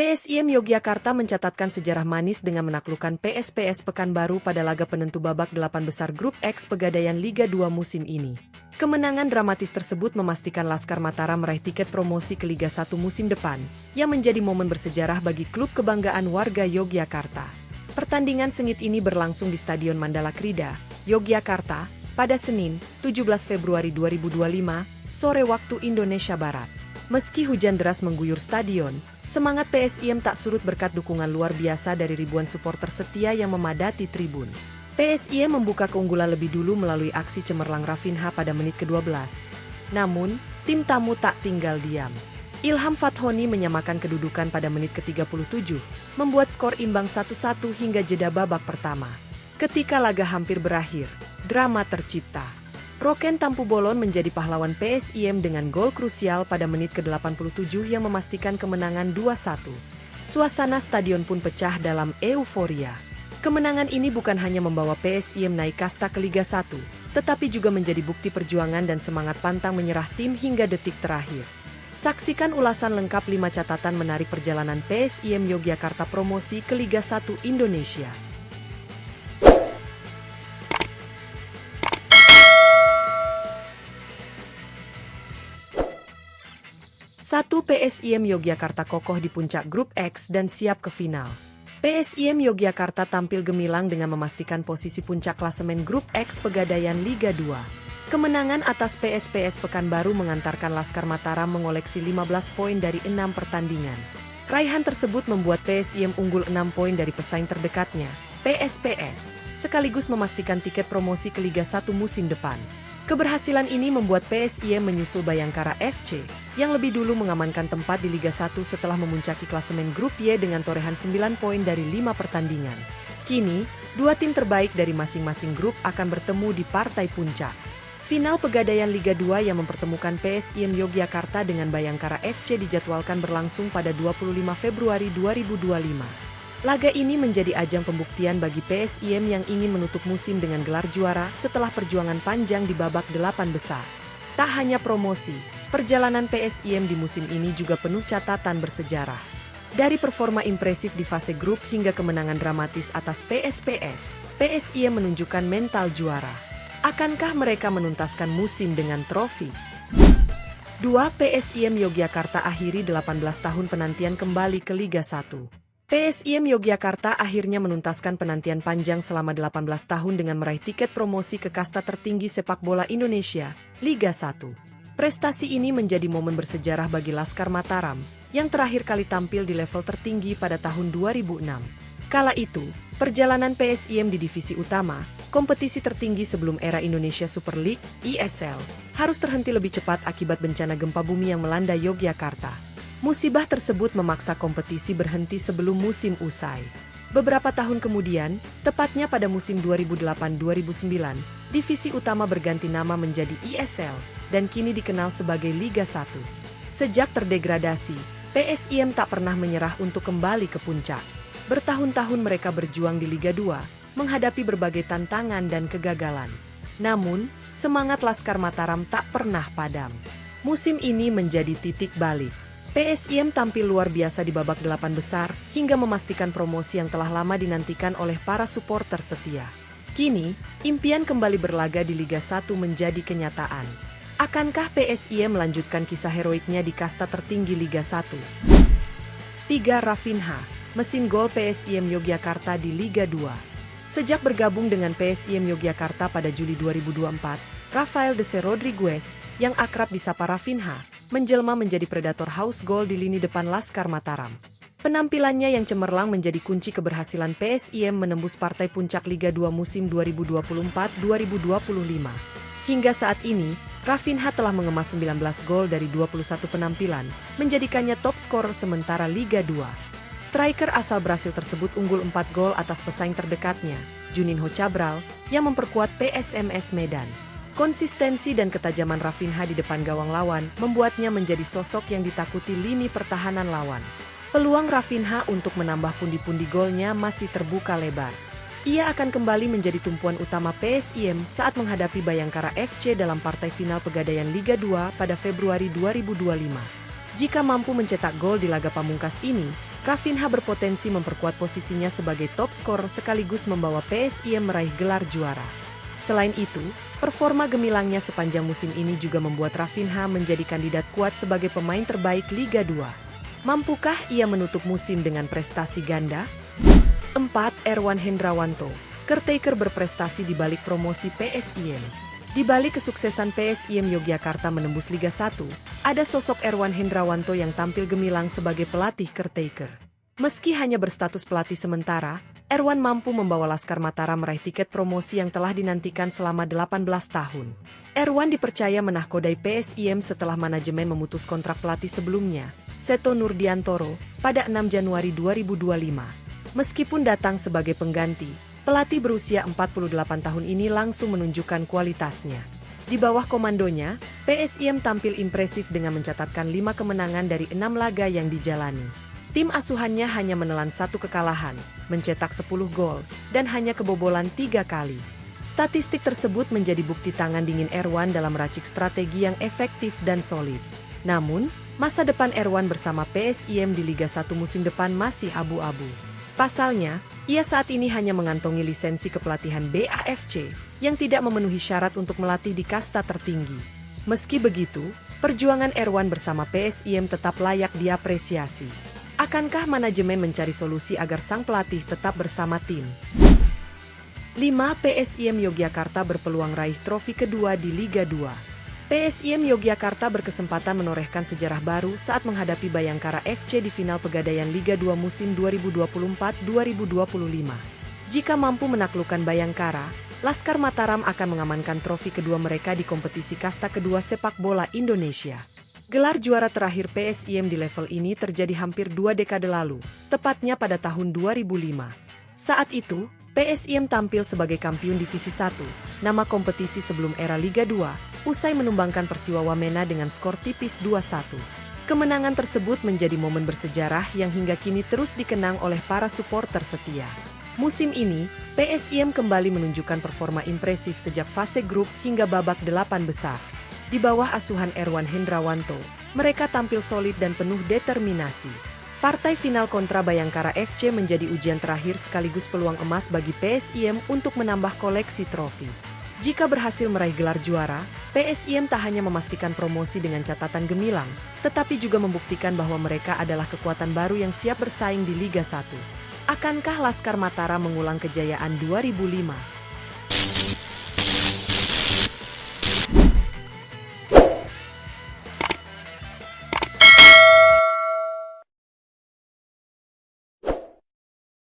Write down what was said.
PSIM Yogyakarta mencatatkan sejarah manis dengan menaklukkan PSPS Pekanbaru pada laga penentu babak 8 besar Grup X Pegadaian Liga 2 musim ini. Kemenangan dramatis tersebut memastikan Laskar Mataram meraih tiket promosi ke Liga 1 musim depan, yang menjadi momen bersejarah bagi klub kebanggaan warga Yogyakarta. Pertandingan sengit ini berlangsung di Stadion Mandala Krida, Yogyakarta, pada Senin, 17 Februari 2025, sore waktu Indonesia Barat. Meski hujan deras mengguyur stadion, semangat PSIM tak surut berkat dukungan luar biasa dari ribuan supporter setia yang memadati tribun. PSIM membuka keunggulan lebih dulu melalui aksi cemerlang Rafinha pada menit ke-12. Namun, tim tamu tak tinggal diam. Ilham Fathoni menyamakan kedudukan pada menit ke-37, membuat skor imbang 1-1 hingga jeda babak pertama. Ketika laga hampir berakhir, drama tercipta. Roken Tampu Bolon menjadi pahlawan PSIM dengan gol krusial pada menit ke-87 yang memastikan kemenangan 2-1. Suasana stadion pun pecah dalam euforia. Kemenangan ini bukan hanya membawa PSIM naik kasta ke Liga 1, tetapi juga menjadi bukti perjuangan dan semangat pantang menyerah tim hingga detik terakhir. Saksikan ulasan lengkap 5 catatan menarik perjalanan PSIM Yogyakarta promosi ke Liga 1 Indonesia. 1. PSIM Yogyakarta kokoh di puncak Grup X dan siap ke final. PSIM Yogyakarta tampil gemilang dengan memastikan posisi puncak klasemen Grup X Pegadaian Liga 2. Kemenangan atas PSPS Pekanbaru mengantarkan Laskar Mataram mengoleksi 15 poin dari 6 pertandingan. Raihan tersebut membuat PSIM unggul 6 poin dari pesaing terdekatnya, PSPS, sekaligus memastikan tiket promosi ke Liga 1 musim depan. Keberhasilan ini membuat PSIM menyusul Bayangkara FC, yang lebih dulu mengamankan tempat di Liga 1 setelah memuncaki klasemen Grup Y dengan torehan 9 poin dari 5 pertandingan. Kini, dua tim terbaik dari masing-masing grup akan bertemu di partai puncak. Final Pegadaian Liga 2 yang mempertemukan PSIM Yogyakarta dengan Bayangkara FC dijadwalkan berlangsung pada 25 Februari 2025. Laga ini menjadi ajang pembuktian bagi PSIM yang ingin menutup musim dengan gelar juara setelah perjuangan panjang di babak 8 besar. Tak hanya promosi, perjalanan PSIM di musim ini juga penuh catatan bersejarah. Dari performa impresif di fase grup hingga kemenangan dramatis atas PSPS, PSIM menunjukkan mental juara. Akankah mereka menuntaskan musim dengan trofi? 2. PSIM Yogyakarta akhiri 18 tahun penantian kembali ke Liga 1. PSIM Yogyakarta akhirnya menuntaskan penantian panjang selama 18 tahun dengan meraih tiket promosi ke kasta tertinggi sepak bola Indonesia, Liga 1. Prestasi ini menjadi momen bersejarah bagi Laskar Mataram, yang terakhir kali tampil di level tertinggi pada tahun 2006. Kala itu, perjalanan PSIM di divisi utama, kompetisi tertinggi sebelum era Indonesia Super League, ISL, harus terhenti lebih cepat akibat bencana gempa bumi yang melanda Yogyakarta. Musibah tersebut memaksa kompetisi berhenti sebelum musim usai. Beberapa tahun kemudian, tepatnya pada musim 2008-2009, divisi utama berganti nama menjadi ISL, dan kini dikenal sebagai Liga 1. Sejak terdegradasi, PSIM tak pernah menyerah untuk kembali ke puncak. Bertahun-tahun mereka berjuang di Liga 2, menghadapi berbagai tantangan dan kegagalan. Namun, semangat Laskar Mataram tak pernah padam. Musim ini menjadi titik balik. PSIM tampil luar biasa di babak 8 besar, hingga memastikan promosi yang telah lama dinantikan oleh para supporter setia. Kini, impian kembali berlaga di Liga 1 menjadi kenyataan. Akankah PSIM melanjutkan kisah heroiknya di kasta tertinggi Liga 1? 3. Rafinha, mesin gol PSIM Yogyakarta di Liga 2. Sejak bergabung dengan PSIM Yogyakarta pada Juli 2024, Rafael Dese Rodriguez, yang akrab disapa Rafinha, menjelma menjadi predator haus gol di lini depan Laskar Mataram. Penampilannya yang cemerlang menjadi kunci keberhasilan PSIM menembus partai puncak Liga 2 musim 2024-2025. Hingga saat ini, Rafinha telah mengemas 19 gol dari 21 penampilan, menjadikannya top skor sementara Liga 2. Striker asal Brasil tersebut unggul 4 gol atas pesaing terdekatnya, Juninho Cabral, yang memperkuat PSMS Medan. Konsistensi dan ketajaman Rafinha di depan gawang lawan membuatnya menjadi sosok yang ditakuti lini pertahanan lawan. Peluang Rafinha untuk menambah pundi-pundi golnya masih terbuka lebar. Ia akan kembali menjadi tumpuan utama PSIM saat menghadapi Bayangkara FC dalam partai final Pegadaian Liga 2 pada Februari 2025. Jika mampu mencetak gol di laga pamungkas ini, Rafinha berpotensi memperkuat posisinya sebagai top scorer sekaligus membawa PSIM meraih gelar juara. Selain itu, performa gemilangnya sepanjang musim ini juga membuat Rafinha menjadi kandidat kuat sebagai pemain terbaik Liga 2. Mampukah ia menutup musim dengan prestasi ganda? 4. Erwan Hendrawanto. Caretaker berprestasi di balik promosi PSIM. Di balik kesuksesan PSIM Yogyakarta menembus Liga 1, ada sosok Erwan Hendrawanto yang tampil gemilang sebagai pelatih caretaker. Meski hanya berstatus pelatih sementara, Erwan mampu membawa Laskar Mataram meraih tiket promosi yang telah dinantikan selama 18 tahun. Erwan dipercaya menahkodai PSIM setelah manajemen memutus kontrak pelatih sebelumnya, Seto Nurdiantoro, pada 6 Januari 2025. Meskipun datang sebagai pengganti, pelatih berusia 48 tahun ini langsung menunjukkan kualitasnya. Di bawah komandonya, PSIM tampil impresif dengan mencatatkan 5 kemenangan dari 6 laga yang dijalani. Tim asuhannya hanya menelan 1 kekalahan, mencetak 10 gol, dan hanya kebobolan 3 kali. Statistik tersebut menjadi bukti tangan dingin Erwan dalam meracik strategi yang efektif dan solid. Namun, masa depan Erwan bersama PSIM di Liga 1 musim depan masih abu-abu. Pasalnya, ia saat ini hanya mengantongi lisensi kepelatihan BAFC yang tidak memenuhi syarat untuk melatih di kasta tertinggi. Meski begitu, perjuangan Erwan bersama PSIM tetap layak diapresiasi. Akankah manajemen mencari solusi agar sang pelatih tetap bersama tim? 5. PSIM Yogyakarta berpeluang raih trofi kedua di Liga 2. PSIM Yogyakarta berkesempatan menorehkan sejarah baru saat menghadapi Bayangkara FC di final Pegadaian Liga 2 musim 2024-2025. Jika mampu menaklukkan Bayangkara, Laskar Mataram akan mengamankan trofi kedua mereka di kompetisi kasta kedua sepak bola Indonesia. Gelar juara terakhir PSIM di level ini terjadi hampir 2 dekade lalu, tepatnya pada tahun 2005. Saat itu, PSIM tampil sebagai kampiun Divisi 1, nama kompetisi sebelum era Liga 2, usai menumbangkan Persiwa Wamena dengan skor tipis 2-1. Kemenangan tersebut menjadi momen bersejarah yang hingga kini terus dikenang oleh para supporter setia. Musim ini, PSIM kembali menunjukkan performa impresif sejak fase grup hingga babak 8 besar. Di bawah asuhan Erwan Hendrawanto, mereka tampil solid dan penuh determinasi. Partai final kontra Bayangkara FC menjadi ujian terakhir sekaligus peluang emas bagi PSIM untuk menambah koleksi trofi. Jika berhasil meraih gelar juara, PSIM tak hanya memastikan promosi dengan catatan gemilang, tetapi juga membuktikan bahwa mereka adalah kekuatan baru yang siap bersaing di Liga 1. Akankah Laskar Mataram mengulang kejayaan 2005?